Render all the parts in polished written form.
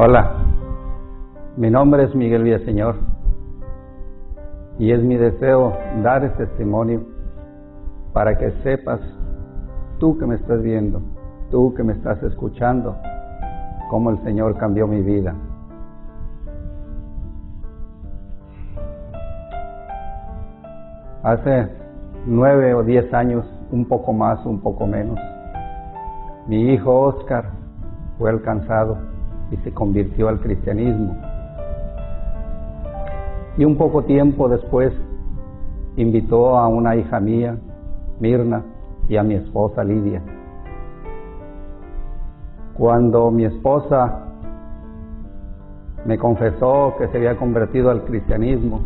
Hola, mi nombre es Miguel Villaseñor y es mi deseo dar este testimonio para que sepas, tú que me estás viendo, tú que me estás escuchando, cómo el Señor cambió mi vida. Hace 9 o 10 años, un poco más, un poco menos, mi hijo Oscar fue alcanzado y se convirtió al cristianismo. Y un poco tiempo después invitó a una hija mía, Mirna, y a mi esposa Lidia. Cuando mi esposa me confesó que se había convertido al cristianismo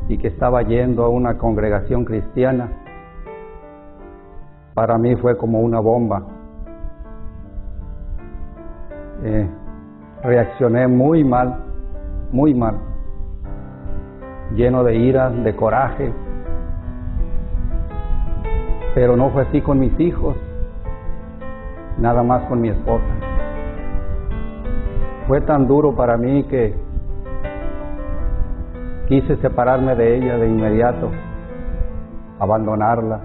y que estaba yendo a una congregación cristiana, para mí fue como una bomba. Reaccioné muy mal, lleno de ira, de coraje, pero no fue así con mis hijos, nada más con mi esposa. Fue tan duro para mí que quise separarme de ella de inmediato, abandonarla,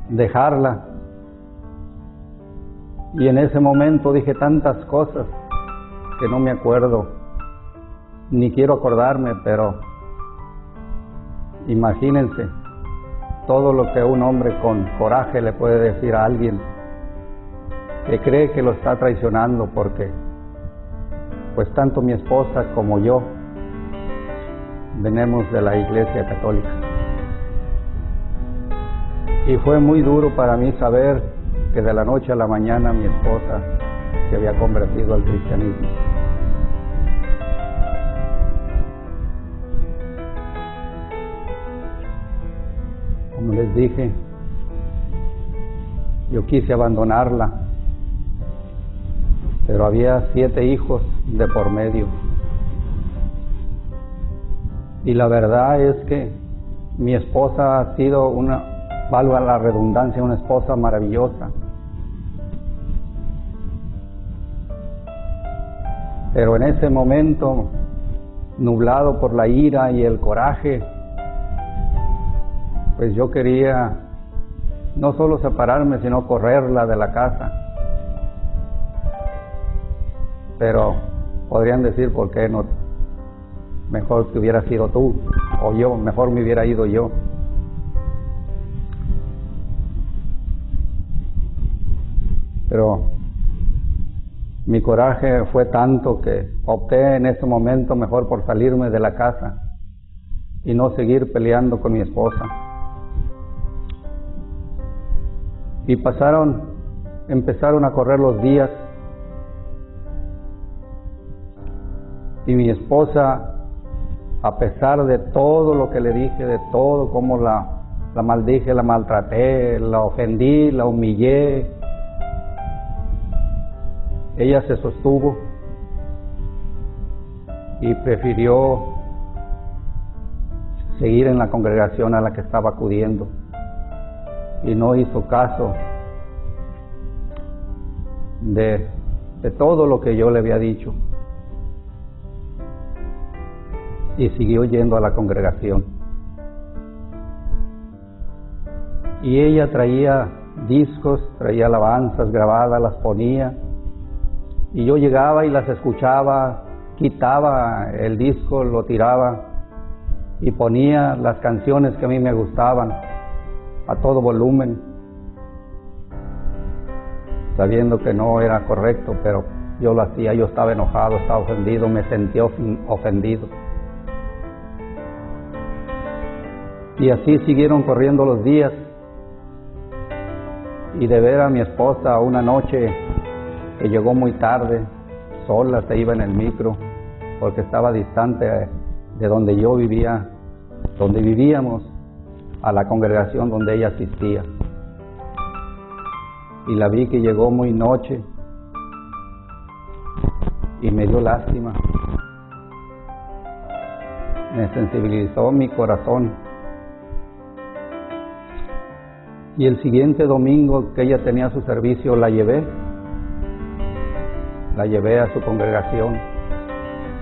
dejarla. Y en ese momento dije tantas cosas que no me acuerdo, ni quiero acordarme, pero imagínense todo lo que un hombre con coraje le puede decir a alguien que cree que lo está traicionando, porque pues tanto mi esposa como yo venimos de la Iglesia Católica. Y fue muy duro para mí saber que de la noche a la mañana mi esposa se había convertido al cristianismo. Como les dije, yo quise abandonarla, pero había 7 hijos de por medio. Y la verdad es que mi esposa ha sido valga la redundancia, una esposa maravillosa. Pero en ese momento, nublado por la ira y el coraje, pues yo quería no solo separarme, sino correrla de la casa. Pero podrían decir, ¿por qué no? Mejor que hubiera sido tú o yo, mejor me hubiera ido yo. Pero mi coraje fue tanto que opté en ese momento mejor por salirme de la casa y no seguir peleando con mi esposa. Y empezaron a correr los días y mi esposa, a pesar de todo lo que le dije, de todo cómo la maldije, la maltraté, la ofendí, la humillé, ella se sostuvo y prefirió seguir en la congregación a la que estaba acudiendo y no hizo caso de todo lo que yo le había dicho y siguió yendo a la congregación. Y ella traía discos, traía alabanzas grabadas, las ponía. Y yo llegaba y las escuchaba, quitaba el disco, lo tiraba y ponía las canciones que a mí me gustaban a todo volumen, sabiendo que no era correcto, pero yo lo hacía. Yo estaba enojado, estaba ofendido, me sentía ofendido. Y así siguieron corriendo los días, y de ver a mi esposa una noche que llegó muy tarde, sola, se iba en el micro, porque estaba distante de donde yo vivía, donde vivíamos, a la congregación donde ella asistía. Y la vi que llegó muy noche y me dio lástima. Me sensibilizó mi corazón Y el siguiente domingo que ella tenía su servicio, la llevé a su congregación.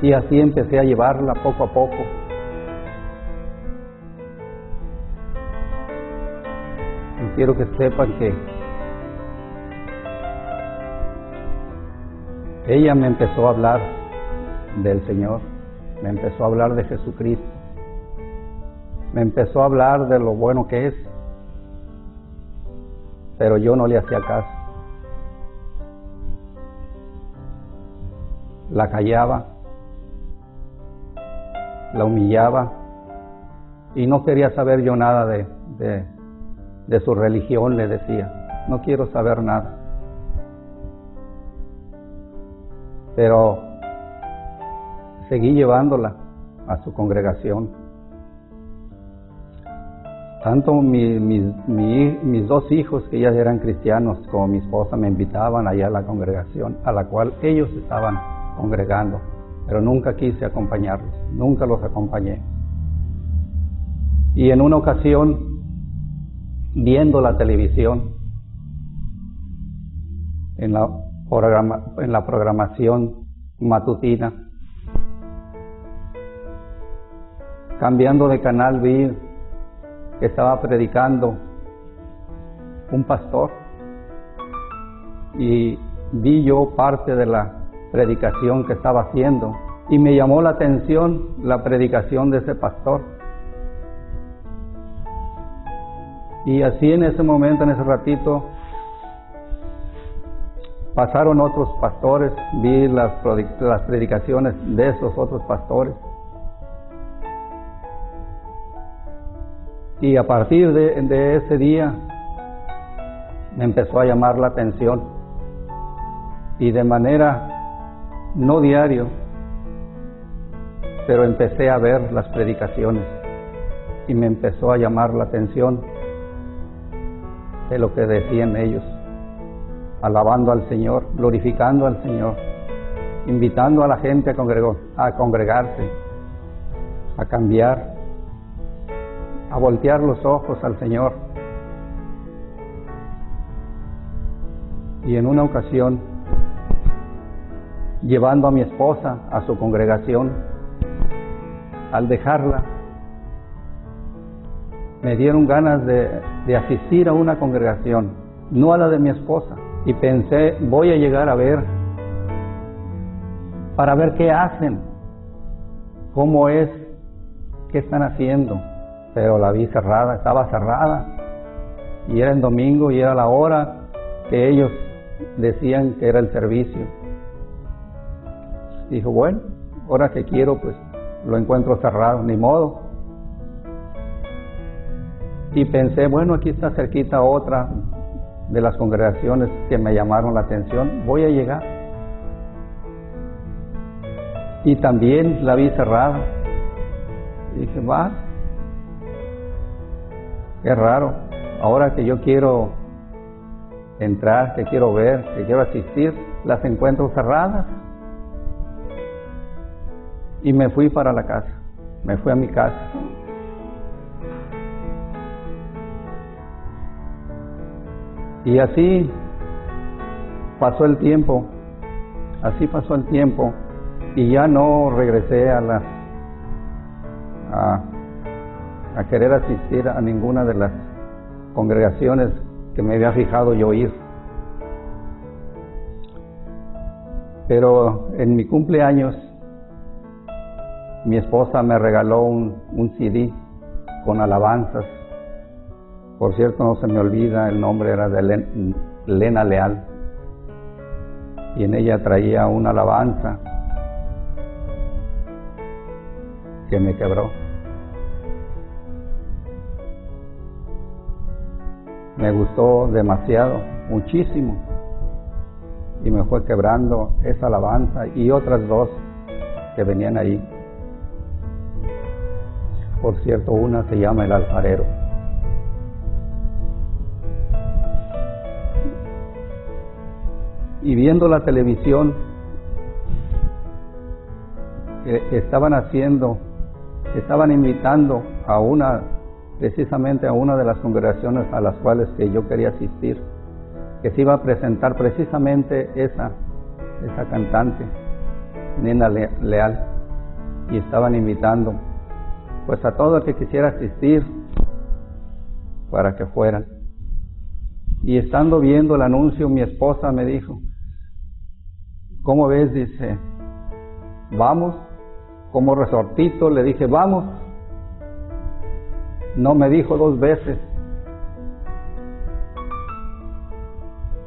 Y así empecé a llevarla poco a poco. Y quiero que sepan que ella me empezó a hablar del Señor, me empezó a hablar de Jesucristo, me empezó a hablar de lo bueno que es, pero yo no le hacía caso. La callaba, la humillaba y no quería saber yo nada de su religión, le decía, no quiero saber nada. Pero seguí llevándola a su congregación. Tanto mis dos hijos, que ya eran cristianos, como mi esposa, me invitaban allá a la congregación a la cual ellos estaban congregando, pero nunca quise acompañarlos, nunca los acompañé. Y en una ocasión, viendo la televisión, en la programación matutina, cambiando de canal, vi que estaba predicando un pastor y vi yo parte de la predicación que estaba haciendo y me llamó la atención la predicación de ese pastor. Y así en ese momento, en ese ratito, pasaron otros pastores, vi las predicaciones de esos otros pastores. Y a partir de ese día me empezó a llamar la atención. Y de manera no diario, pero empecé a ver las predicaciones y me empezó a llamar la atención de lo que decían ellos, alabando al Señor, glorificando al Señor, invitando a la gente a congregarse, a cambiar, a voltear los ojos al Señor. Y en una ocasión, llevando a mi esposa a su congregación, al dejarla, me dieron ganas de asistir a una congregación, no a la de mi esposa. Y pensé, voy a llegar a ver, para ver qué hacen, cómo es, qué están haciendo. Pero la vi cerrada, estaba cerrada, y era el domingo y era la hora que ellos decían que era el servicio. Dijo, bueno, ahora que quiero, pues lo encuentro cerrado, ni modo. Y pensé, bueno, aquí está cerquita otra de las congregaciones que me llamaron la atención, voy a llegar. Y también la vi cerrada. Y dije, va, qué raro, ahora que yo quiero entrar, que quiero ver, que quiero asistir, las encuentro cerradas. Y me fui para la casa, me fui a mi casa. Y así pasó el tiempo, y ya no regresé a querer asistir a ninguna de las congregaciones que me había fijado yo ir. Pero en mi cumpleaños, mi esposa me regaló un CD con alabanzas. Por cierto, no se me olvida, el nombre era de Lena Leal. Y en ella traía una alabanza que me quebró. Me gustó demasiado, muchísimo. Y me fue quebrando esa alabanza y otras dos que venían ahí. Por cierto, una se llama El Alfarero. Y viendo la televisión, estaban invitando a una precisamente a una de las congregaciones a las cuales que yo quería asistir, que se iba a presentar precisamente esa cantante, Nena Leal, y estaban invitando pues a todo el que quisiera asistir para que fueran. Y estando viendo el anuncio, mi esposa me dijo, ¿cómo ves? Dice, vamos. Como resortito le dije, vamos. No me dijo dos veces.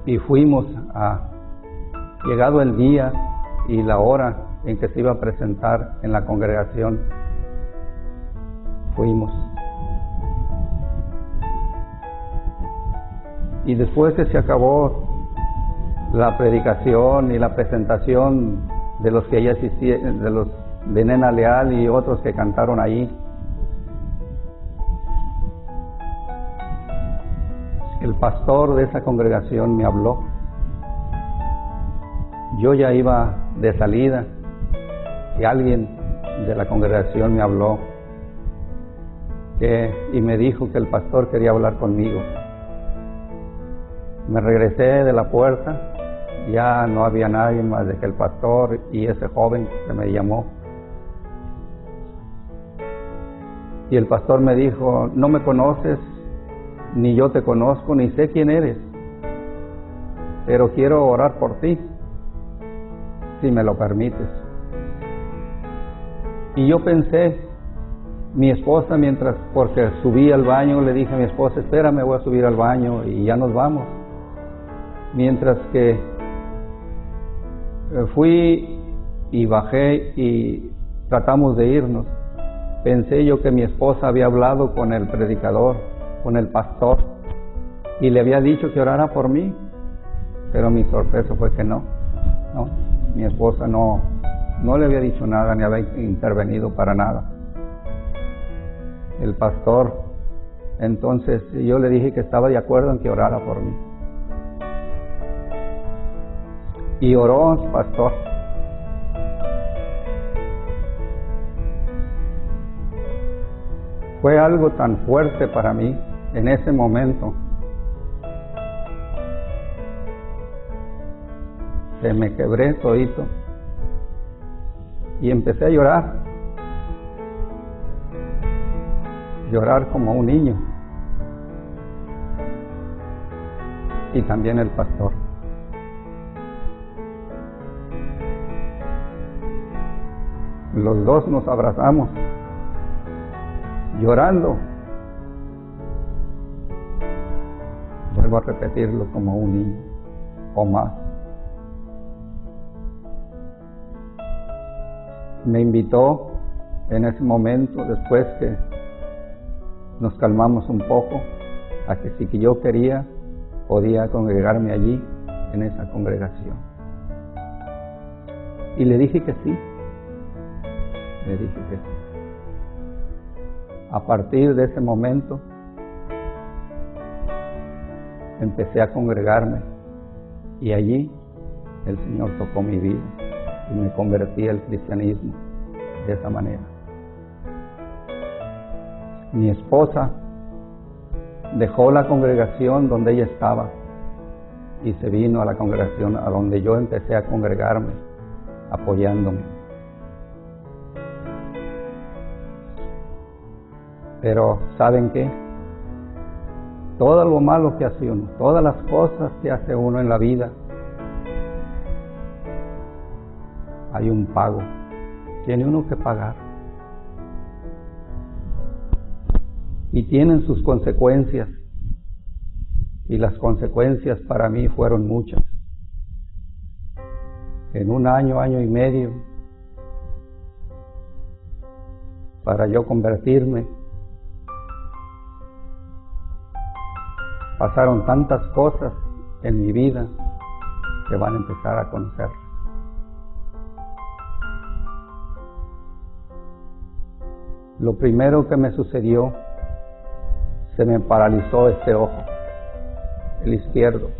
Y fuimos. Llegado el día y la hora en que se iba a presentar en la congregación, fuimos. Y después que se acabó la predicación y la presentación de los que ya asistían, de Nena Leal y otros que cantaron ahí, el pastor de esa congregación me habló. Yo ya iba de salida y alguien de la congregación me habló y me dijo que el pastor quería hablar conmigo. Me regresé de la puerta, ya no había nadie más de que el pastor y ese joven que me llamó. Y el pastor me dijo, no me conoces, ni yo te conozco, ni sé quién eres, pero quiero orar por ti, si me lo permites. Y yo pensé, mi esposa, porque subí al baño, le dije a mi esposa, espérame, voy a subir al baño y ya nos vamos. Mientras que fui y bajé y tratamos de irnos, pensé yo que mi esposa había hablado con el predicador, con el pastor, y le había dicho que orara por mí, pero mi sorpresa fue que no, mi esposa no le había dicho nada, ni había intervenido para nada. El pastor, entonces yo le dije que estaba de acuerdo en que orara por mí. Y oró el pastor. Fue algo tan fuerte para mí en ese momento. Que me quebré todito y empecé a llorar. Llorar como un niño. Y también el pastor. Los dos nos abrazamos, llorando. Vuelvo a repetirlo, como un niño o más. Me invitó en ese momento, después que nos calmamos un poco, a que si yo quería, podía congregarme allí, en esa congregación. Y le dije que sí. Le dije que sí. A partir de ese momento, empecé a congregarme y allí el Señor tocó mi vida y me convertí al cristianismo de esa manera. Mi esposa dejó la congregación donde ella estaba y se vino a la congregación a donde yo empecé a congregarme, apoyándome. Pero ¿saben qué? Todo lo malo que hace uno, todas las cosas que hace uno en la vida, hay un pago, tiene uno que pagar. Y tienen sus consecuencias, y las consecuencias para mí fueron muchas. En un año y medio, para yo convertirme, pasaron tantas cosas en mi vida que van a empezar a conocer. Lo primero que me sucedió, se me paralizó este ojo, el izquierdo.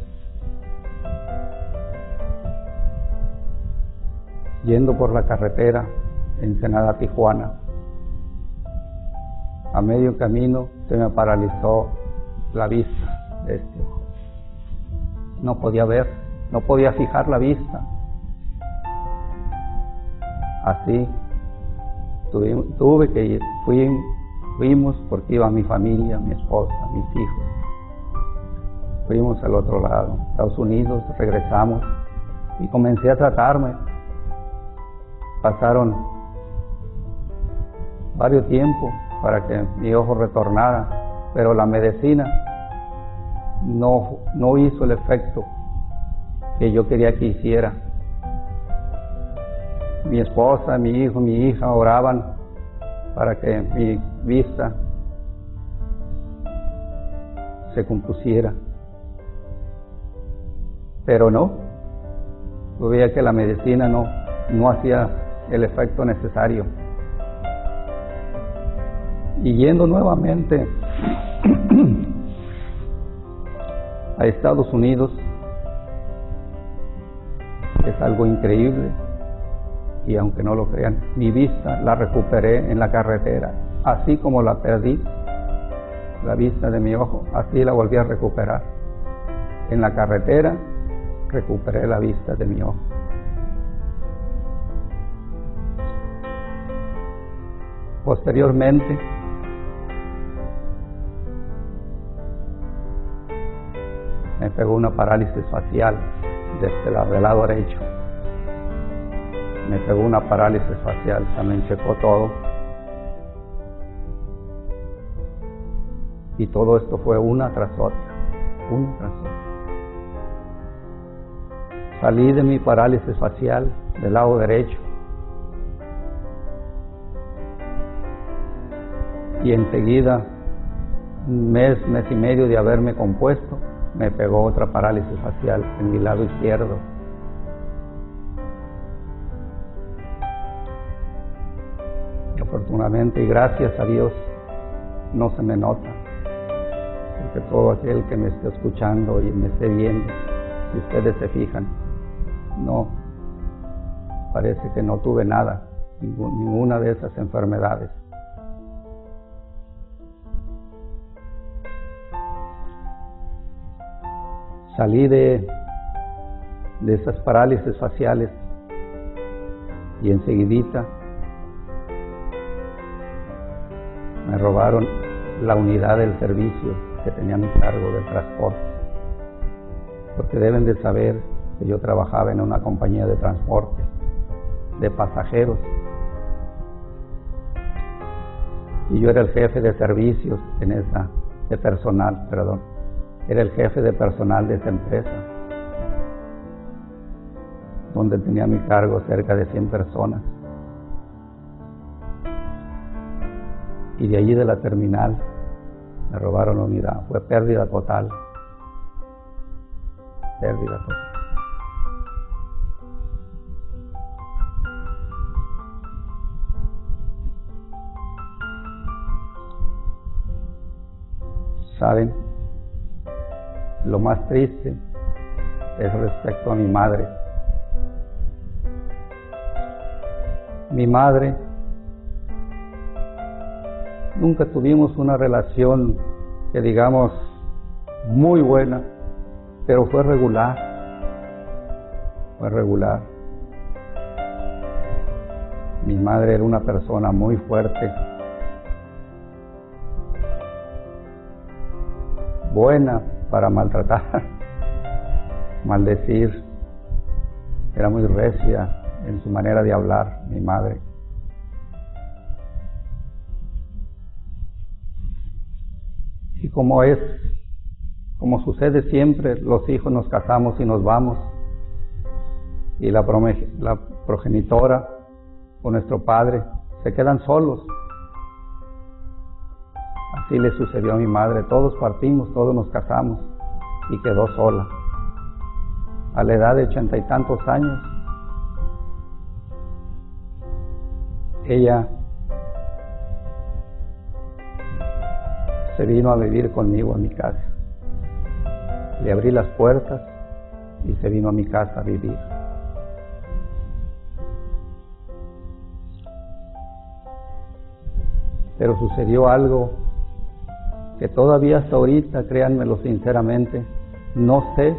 Yendo por la carretera Ensenada-Tijuana, A medio camino se me paralizó la vista de este ojo. No podía ver, no podía fijar la vista. Así tuve que ir, fuimos porque iba mi familia, mi esposa, mis hijos. Fuimos al otro lado, Estados Unidos, regresamos y comencé a tratarme. Pasaron varios tiempos para que mi ojo retornara, pero la medicina no hizo el efecto que yo quería que hiciera. Mi esposa, mi hijo, mi hija oraban para que mi vista se compusiera, pero no. Yo veía que la medicina no hacía el efecto necesario. Y yendo nuevamente a Estados Unidos, es algo increíble, y aunque no lo crean, mi vista la recuperé en la carretera. Así como la perdí, la vista de mi ojo, así la volví a recuperar. En la carretera recuperé la vista de mi ojo. Posteriormente, me pegó una parálisis facial desde el lado derecho. Me pegó una parálisis facial, también checó todo. Y todo esto fue una tras otra. Salí de mi parálisis facial del lado derecho. Y enseguida, un mes y medio de haberme compuesto, me pegó otra parálisis facial en mi lado izquierdo. Y afortunadamente y gracias a Dios no se me nota, porque todo aquel que me esté escuchando y me esté viendo, si ustedes se fijan, no, parece que no tuve nada, ninguna de esas enfermedades. Salí de esas parálisis faciales y enseguidita me robaron la unidad del servicio que tenía a mi cargo del transporte, porque deben de saber que yo trabajaba en una compañía de transporte de pasajeros y yo era el jefe de servicios de personal, era el jefe de personal de esa empresa, donde tenía a mi cargo cerca de 100 personas. Y de allí de la terminal me robaron la unidad. Fue pérdida total. Pérdida total. ¿Saben? Lo más triste es respecto a mi madre. Mi madre, nunca tuvimos una relación que digamos muy buena, pero fue regular. Fue regular. Mi madre era una persona muy fuerte, buena para maltratar, maldecir. Era muy recia en su manera de hablar, mi madre. Y como sucede siempre, los hijos nos casamos y nos vamos, y la progenitora o nuestro padre se quedan solos. Así le sucedió a mi madre. Todos partimos, todos nos casamos y quedó sola. A la edad de 80 y tantos años, ella se vino a vivir conmigo a mi casa. Le abrí las puertas y se vino a mi casa a vivir. Pero sucedió algo que todavía hasta ahorita, créanmelo sinceramente, no sé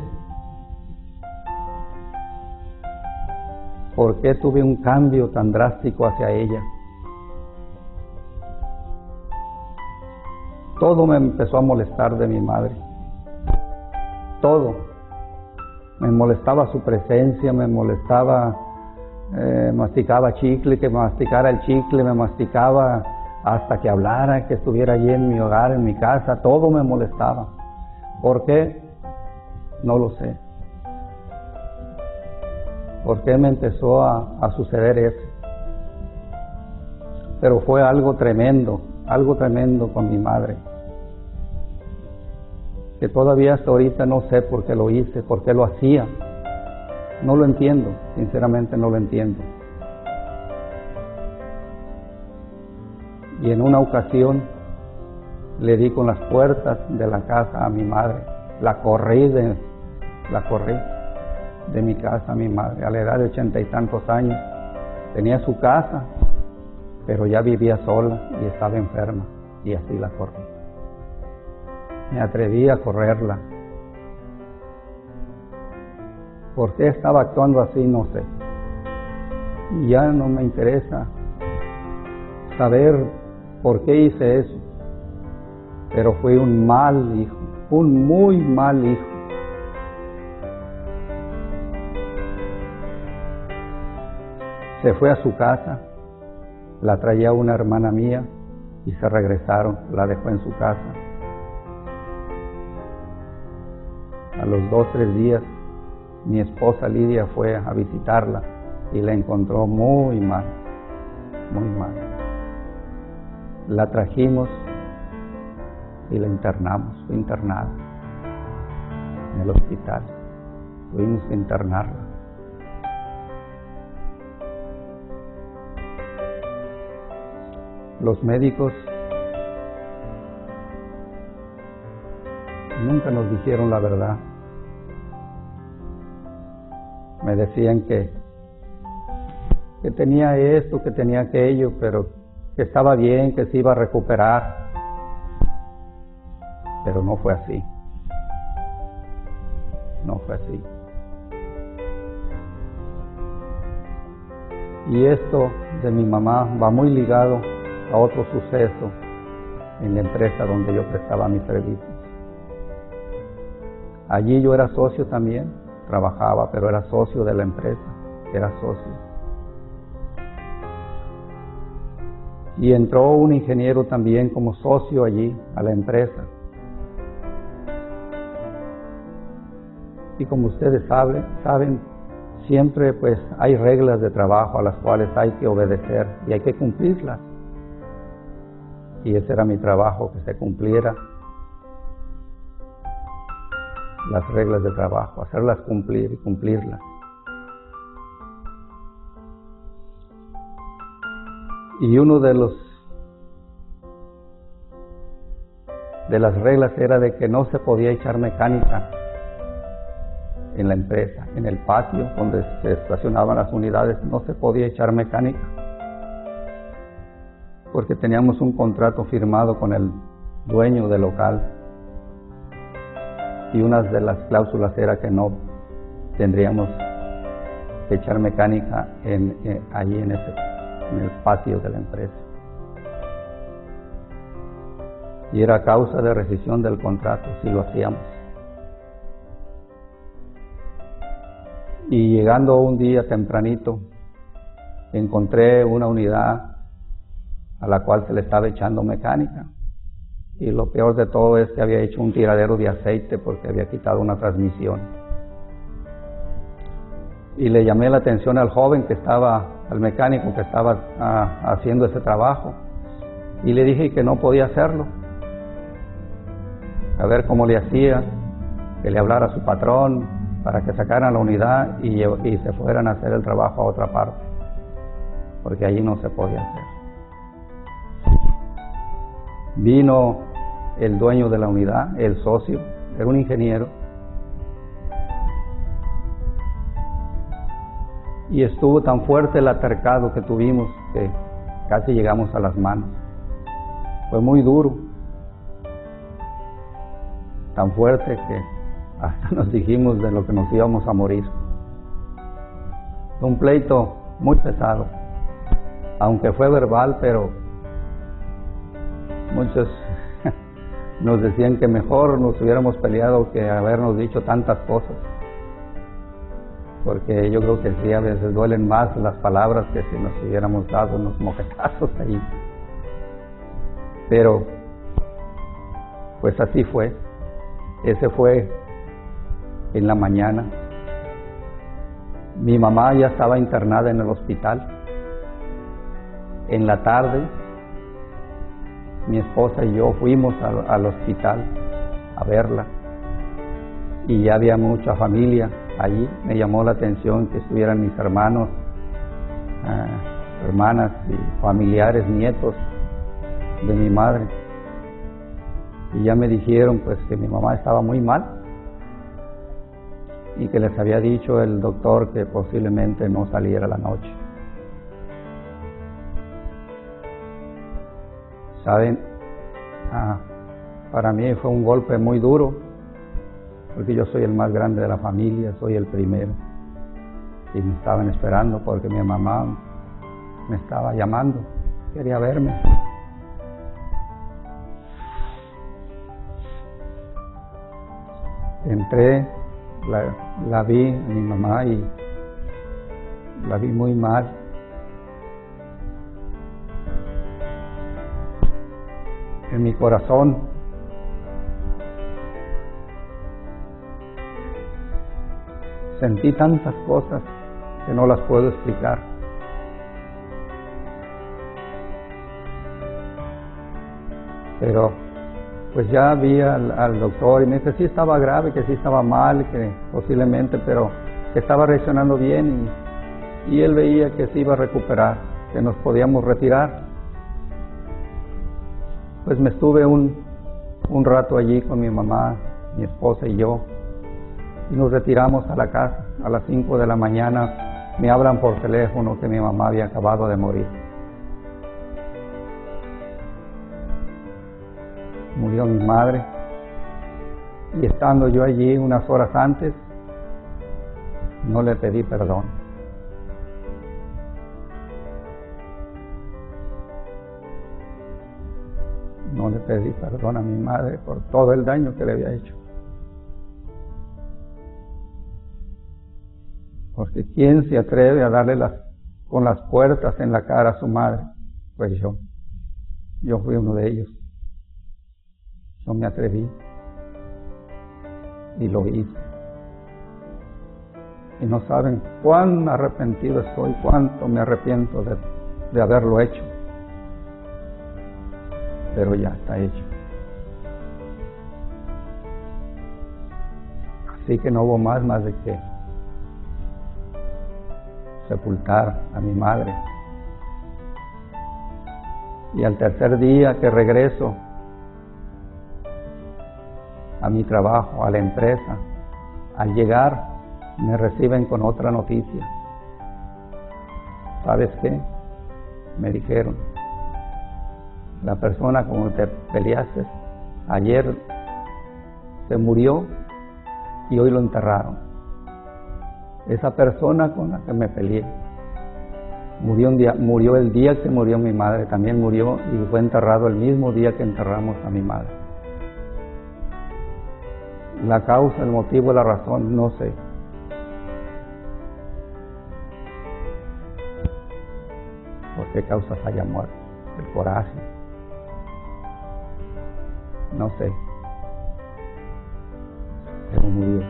por qué tuve un cambio tan drástico hacia ella. Todo me empezó a molestar de mi madre. Todo. Me molestaba su presencia, me molestaba, masticaba chicle, que masticara el chicle, me masticaba hasta que hablara, que estuviera allí en mi hogar, en mi casa, todo me molestaba. ¿Por qué? No lo sé. ¿Por qué me empezó a suceder eso? Pero fue algo tremendo con mi madre, que todavía hasta ahorita no sé por qué lo hice, por qué lo hacía. No lo entiendo, sinceramente no lo entiendo. Y en una ocasión le di con las puertas de la casa a mi madre. La corrí de mi casa a mi madre. A la edad de 80 y tantos años tenía su casa, pero ya vivía sola y estaba enferma, y así la corrí. Me atreví a correrla. ¿Por qué estaba actuando así? No sé. Y ya no me interesa saber por qué hice eso. Pero fui un mal hijo, un muy mal hijo. Se fue a su casa, la traía una hermana mía y se regresaron, la dejó en su casa. A los 2 o 3 días, mi esposa Lidia fue a visitarla y la encontró muy mal, muy mal. La trajimos y la internamos, fue internada en el hospital. Tuvimos que internarla. Los médicos nunca nos dijeron la verdad. Me decían que tenía esto, que tenía aquello, pero que estaba bien, que se iba a recuperar. Pero no fue así. No fue así. Y esto de mi mamá va muy ligado a otro suceso en la empresa donde yo prestaba mis servicios. Allí yo era socio también, trabajaba, pero era socio de la empresa, era socio. Y entró un ingeniero también como socio allí a la empresa. Y como ustedes saben, siempre pues hay reglas de trabajo a las cuales hay que obedecer y hay que cumplirlas. Y ese era mi trabajo, que se cumpliera las reglas de trabajo, hacerlas cumplir y cumplirlas. Y uno de las reglas era de que no se podía echar mecánica en la empresa, en el patio donde se estacionaban las unidades, no se podía echar mecánica, porque teníamos un contrato firmado con el dueño del local, y una de las cláusulas era que no tendríamos que echar mecánica allí en el patio de la empresa. Y era causa de rescisión del contrato si lo hacíamos. Y llegando un día tempranito, encontré una unidad a la cual se le estaba echando mecánica. Y lo peor de todo es que había hecho un tiradero de aceite porque había quitado una transmisión. Y le llamé la atención al mecánico que estaba haciendo ese trabajo. Y le dije que no podía hacerlo. A ver cómo le hacía, que le hablara a su patrón para que sacaran la unidad y se fueran a hacer el trabajo a otra parte, porque allí no se podía hacer. Vino el dueño de la unidad, el socio, era un ingeniero, y estuvo tan fuerte el altercado que tuvimos que casi llegamos a las manos. Fue muy duro, tan fuerte que hasta nos dijimos de lo que nos íbamos a morir. Fue un pleito muy pesado, aunque fue verbal, pero muchos nos decían que mejor nos hubiéramos peleado que habernos dicho tantas cosas, porque yo creo que sí, a veces duelen más las palabras que si nos hubiéramos dado unos moquetazos ahí. Pero pues así fue. Ese fue en la mañana. Mi mamá ya estaba internada en el hospital. En la tarde, mi esposa y yo fuimos al hospital a verla, y ya había mucha familia allí. Me llamó la atención que estuvieran mis hermanos, hermanas y familiares, nietos de mi madre, y ya me dijeron pues que mi mamá estaba muy mal y que les había dicho el doctor que posiblemente no saliera la noche. ¿Saben? Para mí fue un golpe muy duro, porque yo soy el más grande de la familia, soy el primero, y me estaban esperando porque mi mamá me estaba llamando, quería verme. Entré, la vi a mi mamá y la vi muy mal. En mi corazón sentí tantas cosas que no las puedo explicar. Pero pues ya vi al doctor y me dice que sí estaba grave, que sí estaba mal, que posiblemente, pero que estaba reaccionando bien, y él veía que se iba a recuperar, que nos podíamos retirar. Pues me estuve un rato allí con mi mamá, mi esposa y yo, y nos retiramos a la casa. A las 5 de la mañana me hablan por teléfono que mi mamá había acabado de morir. Murió mi madre, y estando yo allí unas horas antes, no le pedí perdón. No le pedí perdón a mi madre por todo el daño que le había hecho. Porque ¿quién se atreve a darle con las puertas en la cara a su madre? Pues yo. Yo fui uno de ellos. No me atreví y lo hice. Y no saben cuán arrepentido estoy, cuánto me arrepiento de haberlo hecho. Pero ya está hecho. Así que no hubo más de que sepultar a mi madre. Y al tercer día que regreso a mi trabajo, a la empresa, al llegar me reciben con otra noticia. ¿Sabes qué? Me dijeron, la persona con la que te peleaste ayer se murió y hoy lo enterraron. Esa persona con la que me peleé murió el día que murió mi madre, también murió y fue enterrado el mismo día que enterramos a mi madre. La causa, el motivo, la razón, no sé. ¿Por qué causas haya muerto? El coraje. No sé. Pero murió.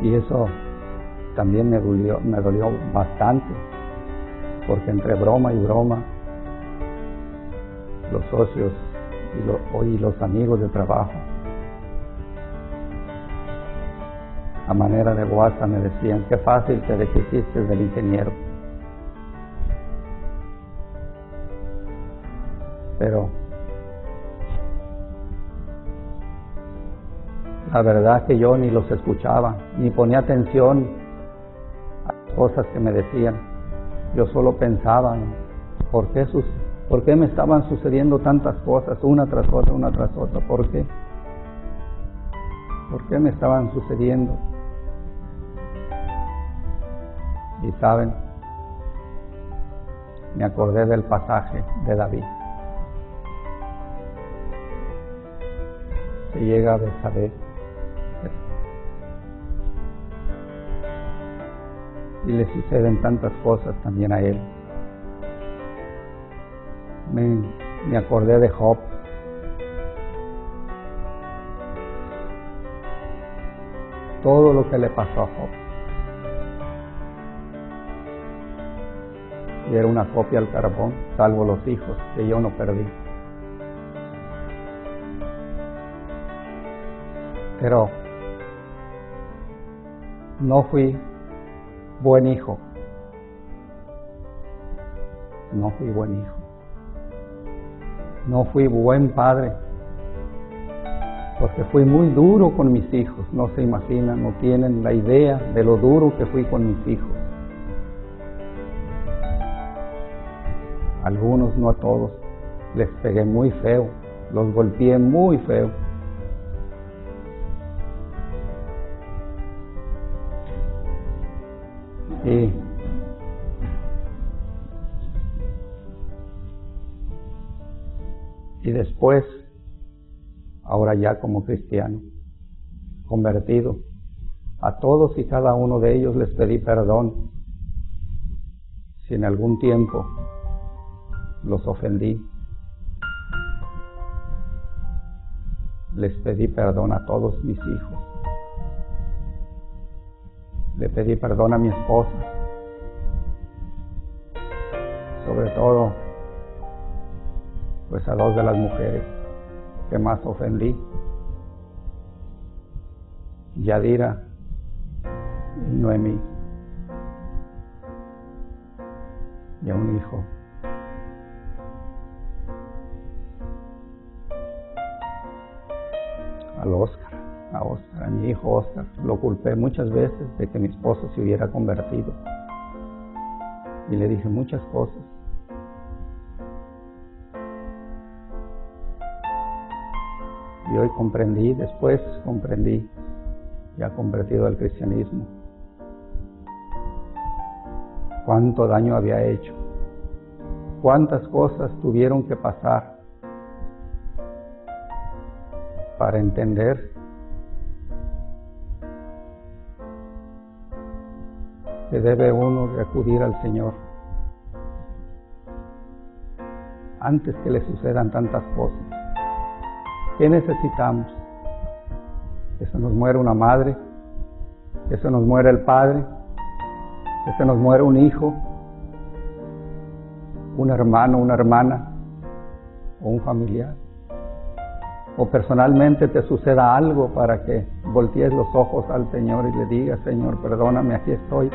Y eso también me dolió bastante, porque entre broma y broma, los socios y los amigos de trabajo, a manera de guasa, me decían, qué fácil te deshiciste del ingeniero. Pero la verdad que yo ni los escuchaba, ni ponía atención a las cosas que me decían. Yo solo pensaba, ¿por qué me estaban sucediendo tantas cosas, una tras otra, una tras otra? ¿Por qué? ¿Por qué me estaban sucediendo? Y saben, me acordé del pasaje de David. Se llega a Betsabé y le suceden tantas cosas también a él. Me acordé de Job. Todo lo que le pasó a Job. Y era una copia al carbón, salvo los hijos que yo no perdí. Pero no fui buen hijo. No fui buen hijo. No fui buen padre. Porque fui muy duro con mis hijos. No se imaginan, no tienen la idea de lo duro que fui con mis hijos. Algunos, no a todos, les pegué muy feo, los golpeé muy feo. Y después, ahora ya como cristiano, convertido, a todos y cada uno de ellos les pedí perdón si en algún tiempo los ofendí. Les pedí perdón a todos mis hijos. Le pedí perdón a mi esposa. Sobre todo, pues a dos de las mujeres que más ofendí. Yadira y Noemí. Y a un hijo. A Oscar, a mi hijo Oscar. Lo culpé muchas veces de que mi esposo se hubiera convertido. Y le dije muchas cosas. Y hoy comprendí, después comprendí, ya convertido al cristianismo, cuánto daño había hecho, cuántas cosas tuvieron que pasar para entender que debe uno de acudir al Señor antes que le sucedan tantas cosas. ¿Qué necesitamos? Que se nos muera una madre, que se nos muera el padre, que se nos muera un hijo, un hermano, una hermana o un familiar. O personalmente te suceda algo para que voltees los ojos al Señor y le digas: Señor, perdóname, aquí estoy.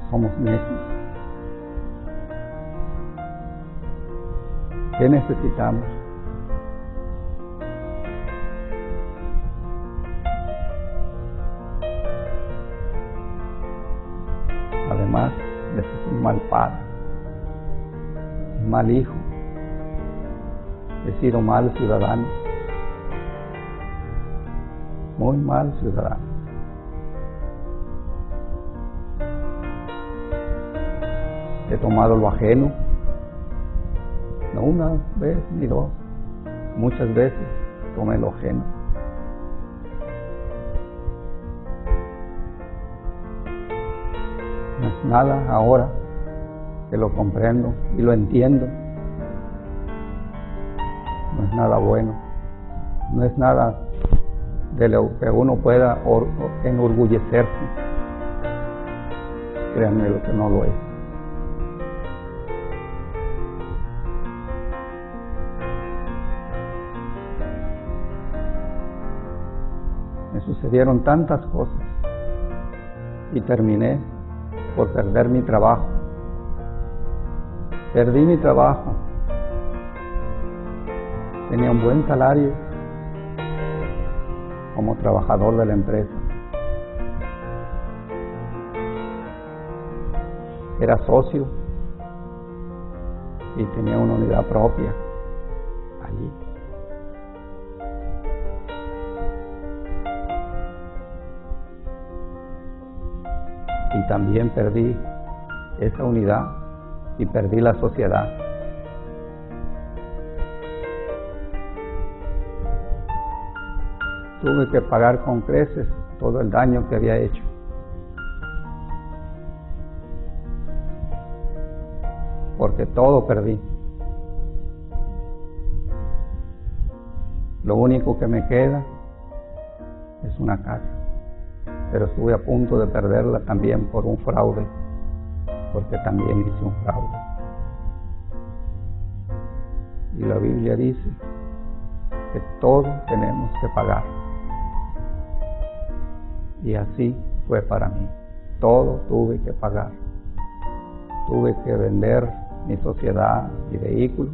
Somos necios. ¿Qué necesitamos? Además de ser un mal padre, un mal hijo, he sido mal ciudadano, muy mal ciudadano. He tomado lo ajeno, no una vez ni dos, muchas veces tomé lo ajeno. No es nada ahora que lo comprendo y lo entiendo. No es nada bueno, no es nada de lo que uno pueda enorgullecerse. Créanme lo que no lo es. Me sucedieron tantas cosas y terminé por perder mi trabajo. Perdí mi trabajo. Tenía un buen salario como trabajador de la empresa. Era socio y tenía una unidad propia allí. Y también perdí esa unidad y perdí la sociedad. Tuve que pagar con creces todo el daño que había hecho. Porque todo perdí. Lo único que me queda es una casa. Pero estuve a punto de perderla también por un fraude, porque también hice un fraude. Y la Biblia dice que todo tenemos que pagar. Y así fue para mí. Todo tuve que pagar. Tuve que vender mi sociedad, mi vehículo,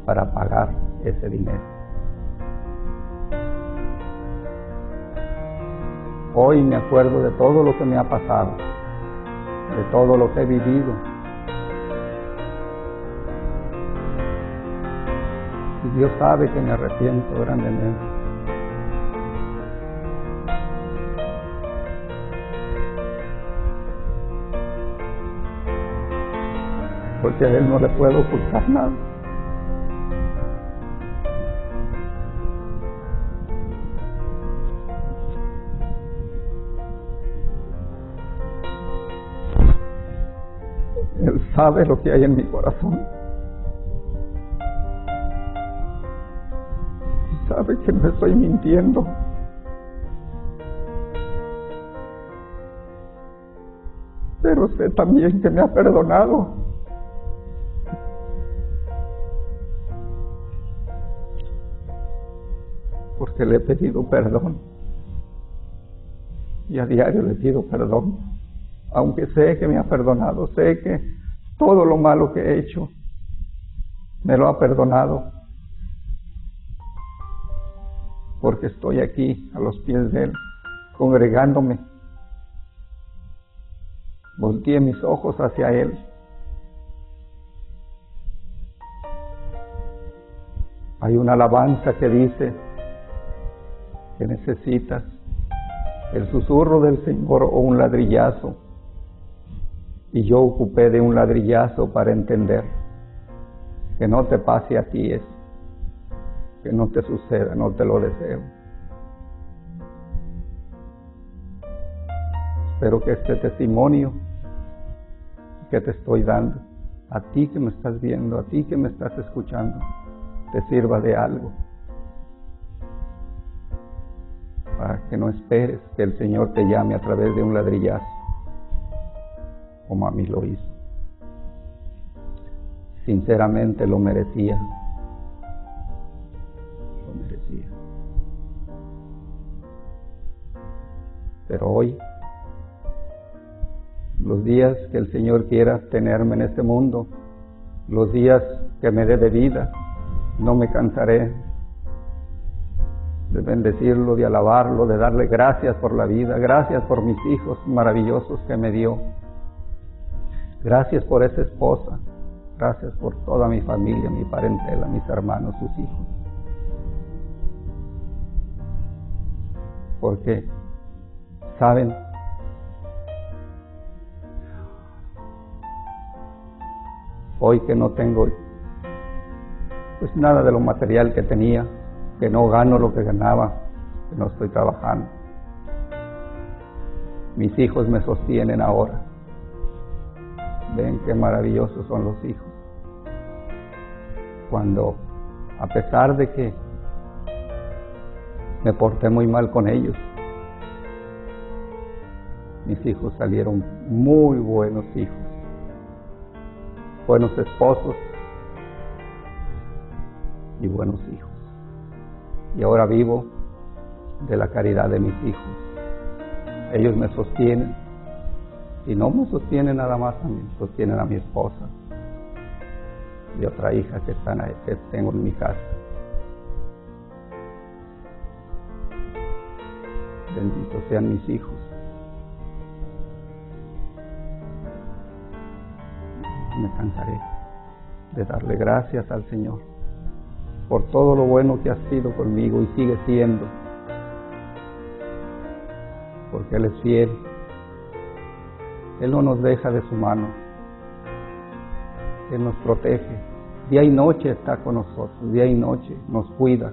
para pagar ese dinero. Hoy me acuerdo de todo lo que me ha pasado, de todo lo que he vivido. Y Dios sabe que me arrepiento grandemente. Porque a Él no le puedo ocultar nada. Él sabe lo que hay en mi corazón. Y sabe que no estoy mintiendo. Pero sé también que me ha perdonado. Porque le he pedido perdón. Y a diario le pido perdón. Aunque sé que me ha perdonado, sé que todo lo malo que he hecho me lo ha perdonado. Porque estoy aquí a los pies de Él, congregándome. Volteé mis ojos hacia Él. Hay una alabanza que dice que necesitas el susurro del Señor o un ladrillazo. Y yo ocupé de un ladrillazo para entender que no te pase a ti eso, que no te suceda, no te lo deseo. Espero que este testimonio que te estoy dando, a ti que me estás viendo, a ti que me estás escuchando, te sirva de algo. Para que no esperes que el Señor te llame a través de un ladrillazo, como a mí lo hizo. Sinceramente lo merecía. Lo merecía. Pero hoy, los días que el Señor quiera tenerme en este mundo, los días que me dé de vida, no me cansaré de bendecirlo, de alabarlo, de darle gracias por la vida, gracias por mis hijos maravillosos que me dio, gracias por esa esposa, gracias por toda mi familia, mi parentela, mis hermanos, sus hijos. Porque, ¿saben? Hoy que no tengo pues nada de lo material que tenía, que no gano lo que ganaba, que no estoy trabajando. Mis hijos me sostienen ahora. Ven qué maravillosos son los hijos. Cuando, a pesar de que me porté muy mal con ellos, mis hijos salieron muy buenos hijos, buenos esposos y buenos hijos. Y ahora vivo de la caridad de mis hijos. Ellos me sostienen, y no me sostienen nada más a mí, sostienen a mi esposa y otra hija que tengo en mi casa. benditos sean mis hijos. Me cansaré de darle gracias al Señor por todo lo bueno que ha sido conmigo y sigue siendo, porque Él es fiel. Él no nos deja de su mano. Él nos protege. Día y noche está con nosotros, día y noche nos cuida.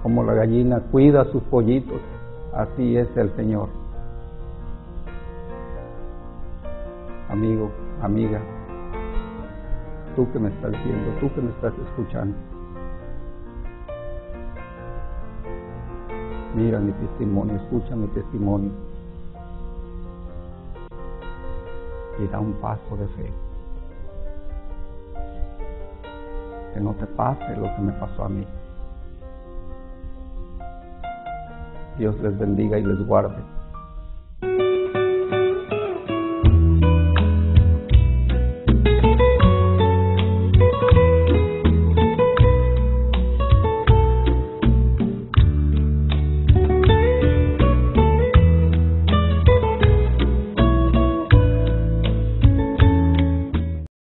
Como la gallina cuida a sus pollitos, así es el Señor. Amigo, amiga, tú que me estás viendo, tú que me estás escuchando, mira mi testimonio, escucha mi testimonio y da un paso de fe. Que no te pase lo que me pasó a mí. Dios les bendiga y les guarde.